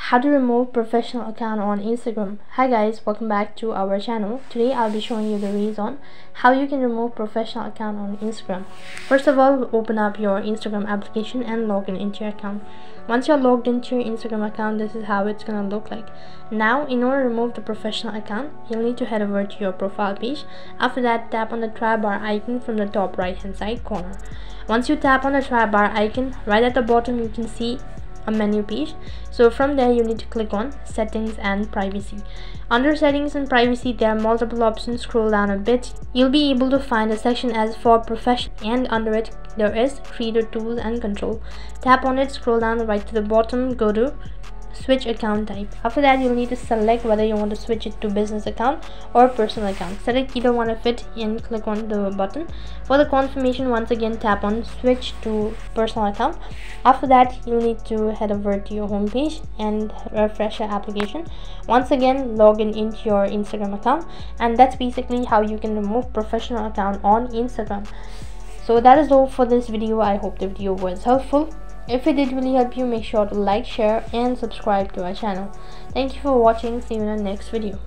How to remove professional account on Instagram. Hi guys, welcome back to our channel. Today I'll be showing you the ways on how you can remove professional account on Instagram. First of all, open up your Instagram application and log into your account. Once you're logged into your Instagram account, this is how it's gonna look like. Now, in order to remove the professional account, you'll need to head over to your profile page. After that, tap on the try bar icon from the top right hand side corner. Once you tap on the try bar icon, right at the bottom you can see a menu page. So from there you need to click on settings and privacy. Under settings and privacy, there are multiple options. Scroll down a bit, you'll be able to find a section as for professional, and under it there is creator tools and control. Tap on it, scroll down right to the bottom, go to switch account type. After that, you'll need to select whether you want to switch it to business account or personal account. Select either one of it and click on the button. For the confirmation, once again tap on switch to personal account. After that, you'll need to head over to your home page and refresh your application. Once again, log into your Instagram account, and that's basically how you can remove professional account on Instagram. So that is all for this video. I hope the video was helpful. If it did really help you, make sure to like, share and subscribe to our channel. Thank you for watching. See you in the next video.